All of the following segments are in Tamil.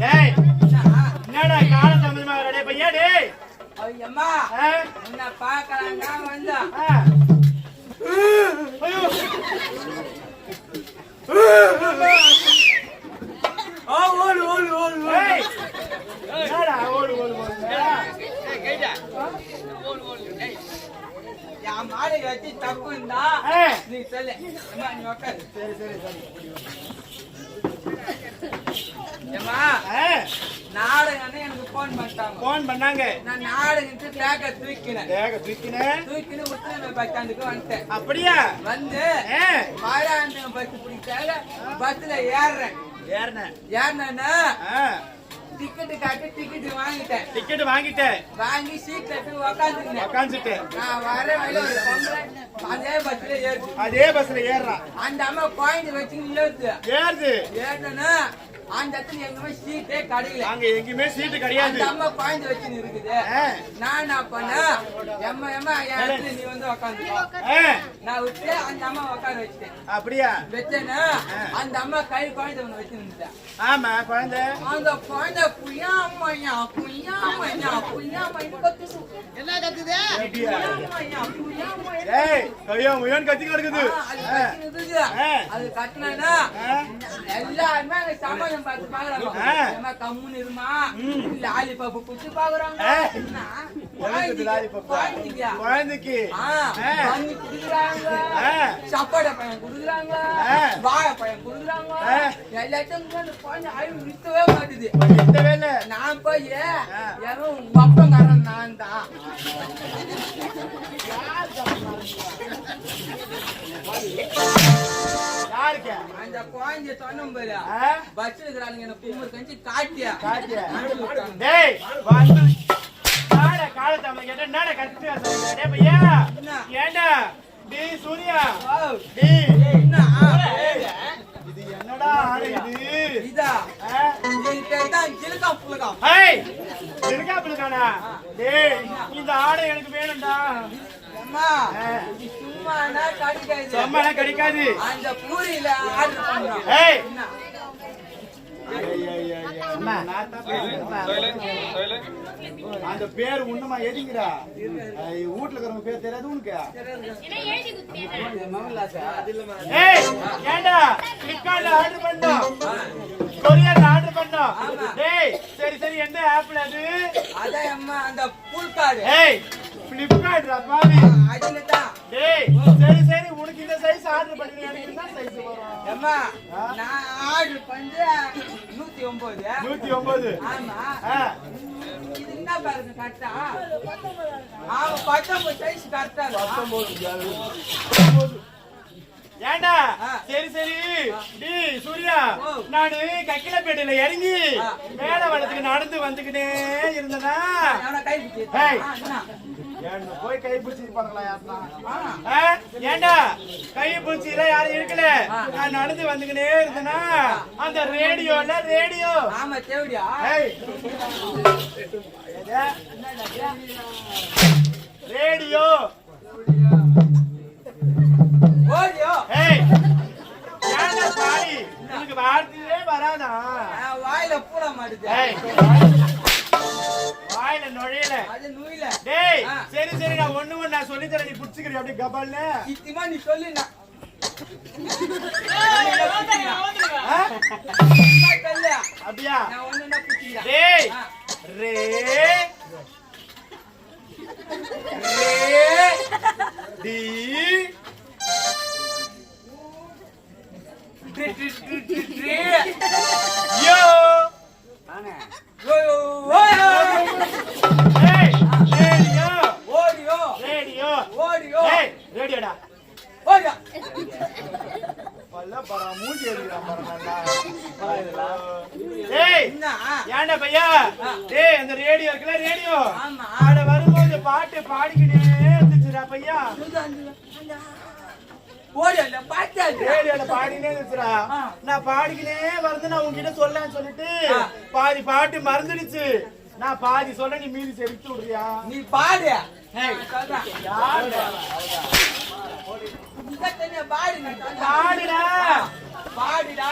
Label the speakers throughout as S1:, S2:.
S1: ஏய் என்னடா கால சம்பந்தமா ரெடி பையா டேய்
S2: ஐயம்மா உன்னை பார்க்கறாங்க வந்தா
S1: ஐயோ
S2: ஓடு ஓடு ஓடு
S1: ஏய் என்னடா ஓடு ஓடு ஓடு
S2: ஏய் கைடா ஓடு ஓடு ஏய் யா மாடு வெட்டி தப்புண்டா நீ சொல்லு அம்மா நீ உட்காரு
S1: சரி சரி சரி
S2: ஏம்மா நாடகம் எனக்கு போன் பண்ணாங்க நான் நாடகத்துக்கு பேக்க தூக்கினேன் உத்தரமே பஸ் ஸ்டாண்டுக்கு வந்துட்டேன்
S1: அப்படியா
S2: வந்து மாயாண்ட பஸ் பிடிச்சால பஸ்ல ஏறினேன்னா டிக்கெட் காட்டி டிக்கெட் வாங்கிட்டேன் வாங்கி சீட்ல போய் உக்காந்துட்டேன் நான் வர வழியில ஒரு பொம்பளை அதே பஸ்ல ஏறுறான் அந்த அம்மா பாயிண்ட் வச்சு ஏறுனா அந்த இடத்துல எங்கேயுமே சீட்டே கிடையாது அங்க எங்கேயுமே சீட்டு கிடையாது அந்த அம்மா பாயிண்ட் வச்சு இருக்குது நான் என்ன பண்ணேன் எம்மா நீ வந்து உக்காந்துக்கோ நான் விட்டு அந்த அம்மா உட்கார வச்சுட்டேன் அப்படியா வச்சேன்னா அந்த அம்மா கை குழந்தை ஒண்ணு வச்சு நின்றுட்டேன் ஆமா குழந்தை அந்த குழந்தை புய்யா என்ன கத்துது கத்தி கிடக்குது அது கட்டினா எல்லாருமே சமாளம் பார்த்து பாக்குறாங்க கம்முன்னு இருமா லாலிபாப் குச்சி பாக்குறாங்க குழந்தைக்கு குடுக்குறாங்க சப்பாடை பையன் குடுக்குறாங்க வாழைப்பழம் குடுக்குறாங்க எல்லாத்தையும் குழந்தை அழிவு நிறுத்தவே மாட்டுது நான் போய் யாரும் உங்க அப்பங்காரன் நான் தான் அந்த குழந்தைய சொன்னும் பாரு பஸ் இருக்கிறாங்க எனக்கு கும்பல் கஞ்சி காட்டியா காலத்தாம கேட்டா என்னடா கத்து பையா ஏண்டா டே சூர்யா இது என்னடா ஆடு இது இதா இதுதான் ஜில்கா புலகா ஜில்கா புலகானா டேய் இந்த ஆடு எனக்கு வேணும்டா அம்மா சும்மானா கிடைக்காது அந்த பூரியில ஆர்டர் பண்றோம் ஏய் அந்த பேர் உண்மைமா எதிங்கடா வீட்டுல இருக்கிறவங்க பேர் தெரியாது உனக்கு ஏண்டா பிளிப்கார்ட்ல ஆர்டர் பண்ணோம் கொரியர்ல ஆர்டர் பண்ணோம் டேய் சரி எந்த ஆப்ல அது அதான் அம்மா அந்த புல்கார்ட் ஏய் பிளிப்கார்ட்ல பாவி அதுல தான் டேய் சரி உனக்கு இந்த சைஸ் ஆர்டர் பண்ணி எனக்கு என்ன சைஸ் வரும் அம்மா நான் ஆர்டர் பண்ணி 109 ஆமா இது என்ன பாருங்க கரெக்ட்டா ஆமா 19 சைஸ் கரெக்ட்டா 19 ஏண்டா சரி டி சூர்யா நானு கக்கிலப்பேட்டையில இறங்கி மேல வளத்துக்கு நடந்து வந்துகிட்டே இருந்தனா போய் கை பிடிச்சி ஏண்டா கை பிடிச்சி யாரும் இருக்கல நான் நடந்து வந்துகிட்டே இருந்தனா அந்த ரேடியோ ஆமா தேவடியா ரேடியோ வார்த்தையே வராதா வாயில பூட மாட்டுது வாயில நுழையல டேய் சரி நான் ஒண்ணு நான் சொல்லி தரேன் நீ புடிச்சுக்கிற அப்படியே கபால்ல இத்திமா நீ சொல்லு அப்படியா நான் ஒண்ணு புடிச்சுக்கிறேன் டேய் ரே D yo ana yo hey radio hey radio da oya palla para மூஞ்சி எடுக்குறா பாருங்க hey ஏண்டா பையா டேய் அந்த ரேடியோ இருக்குல ரேடியோ ஆமா ஆட வரும்போது பாட்டு பாடிக்கிட்டே இருந்துச்சுடா பையா ஓடியல ரேடியோல பாடினே இருந்துச்சுடா நான் பாடிக்கினே வந்து நான் உன்கிட்ட சொல்லன்னு சொல்லிட்டு பாதி பாட்டு மறந்துடுச்சு நான் பாதி சொல்ல நீ மீதி செவிச்சு விடுறியா நீ பாடு பாடுடா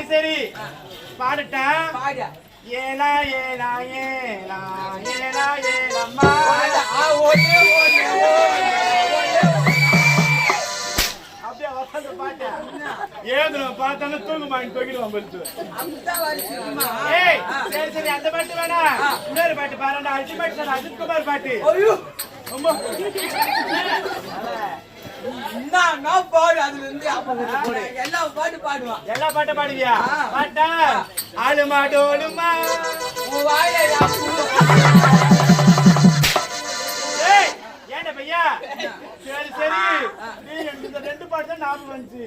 S2: சரி பாடுட்டேன்
S1: ஏலா ஏலா ஏலா ஏலா ஏலம்மா அப்படியே வசந்த பாட்டு ஏது பார்த்தாலும் தூங்க மாட்டேன் தூக்கிடுவான் பரிசு. ஏய் சரி சரி அந்த பாட்டு வேணா இன்னொரு பாட்டு பாருடா அல்டிமேட் சார் அஜித்குமார் பாட்டு. ரொம்ப
S2: பாடு அதுல இருந்து எல்லா பாட்டு பாடுவான்.
S1: எல்லா பாட்டும் பாடுவியா? பாட்டா ஆளுமா டோலுமா ஏன்டா பையா சரி சரி நீ இந்த ரெண்டு பாட்டு தான் ஞாபகம் வந்துச்சு.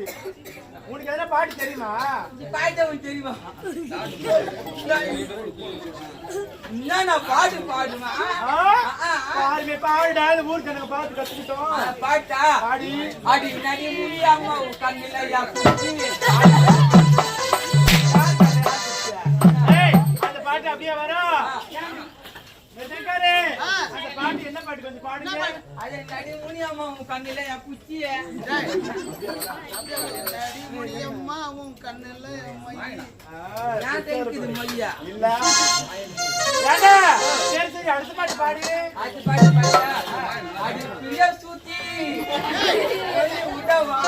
S1: உனக்கு எதனா பாட்டு தெரியுமா?
S2: பாட்டு தெரியுமா? என்ன பாட்டு பாடுமா?
S1: பாருமே பாடுடா ஊர் ஜனங்க பாட்டு கத்துக்கிட்டோம்.
S2: பாட்டா
S1: பாடி
S2: அடி நடி முடியாம கண்ணில யாக்குச்சி.
S1: அந்த பாட்டு அப்படியே வரும். அந்த பாட்டு என்ன பாட்டு கொஞ்சம் பாடுங்க.
S2: அது நடி முடியாம கண்ணில யாக்குச்சி. நடி முடியாம கண்ணில நான் தெரிக்குது மொழியா
S1: இல்ல ஏண்டா சரி சரி அடுத்த பாட்டு பாடு.
S2: அது பாட்டு பாட்டா அடி பிரிய சூத்தி உடவா.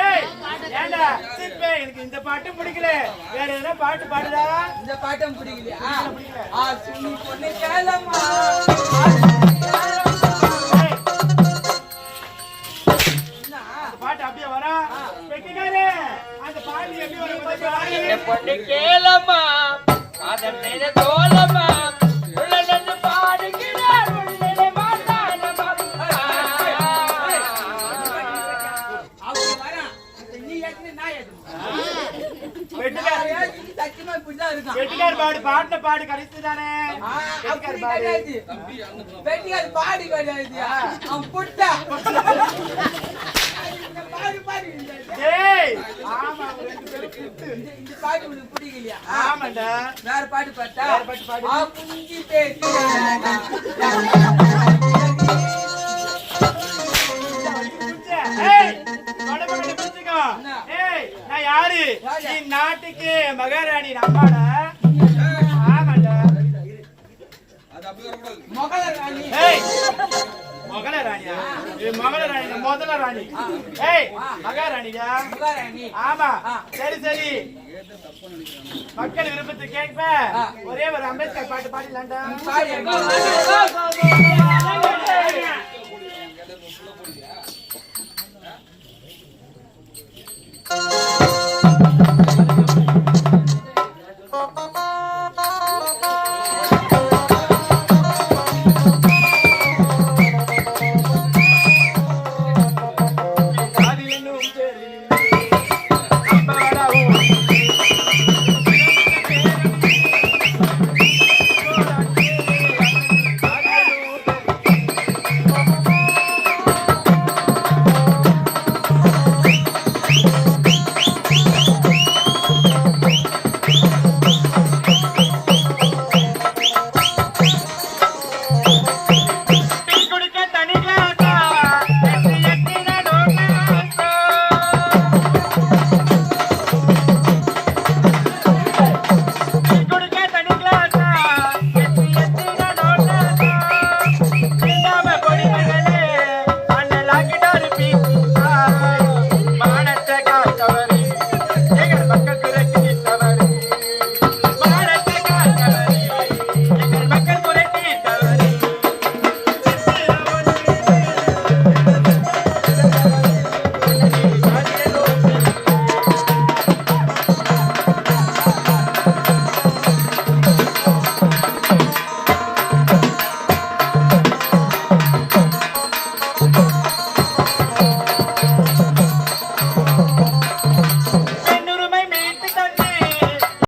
S1: ஏய் ஏண்டா சிப்பே எனக்கு இந்த பாட்டு பிடிக்கல வேற எதனா பாட்டு பாடுடா.
S2: இந்த பாட்டம் பிடிக்கலையா? சுனி பொண்ணு கேளமா
S1: பாட்டு அப்படியே வரா வெட்டிக்காரே அந்த பாட்டு எப்படி வரும்?
S3: பொண்ணு கேளமா காதல் மேல தோலமா உள்ளது பாடுகிறார் உள்ளே மாட்டானமா.
S2: அவங்க வரா நீ ஏத்து நான் ஏத்து.
S1: வெட்டிக்கார
S2: சத்தியமா இப்படிதான் இருக்கான்.
S1: வெட்டிக்கார பாடு பாட்டுல பாடு கரெக்ட் தானே?
S2: அப்படி கிடையாது. வெட்டிக்கார பாடி கிடையாது. அவன் புட்டா பாடு பாடு.
S1: ஏய் ஆமா ரெண்டு பேரும் கிட்டு.
S2: இந்த பாட்டு உனக்கு பிடிக்கலையா?
S1: ஆமாடா
S2: வேற பாட்டு பாட்டா?
S1: வேற பாட்டு பாடு.
S2: புஞ்சி பேசி
S1: ஏய் படபடன்னு பிடிச்சுக்கோ. ஏய் நான் யாரு? நீ நாட்டுக்கு மகாராணி அம்மாடா. ஆமாடா
S2: மகள ராணி.
S1: ஏய் மகள ராணியா? மகள ராணி முதல்ல ராணி. ஏய் மகாராணிடா.
S2: மகாராணி.
S1: ஆமா சரி சரி மக்கள் விருப்பத்தை கேட்ப ஒரே ஒரு அம்பேத்கர் பாட்டு பாடிடலாம்டா.
S2: பாடு.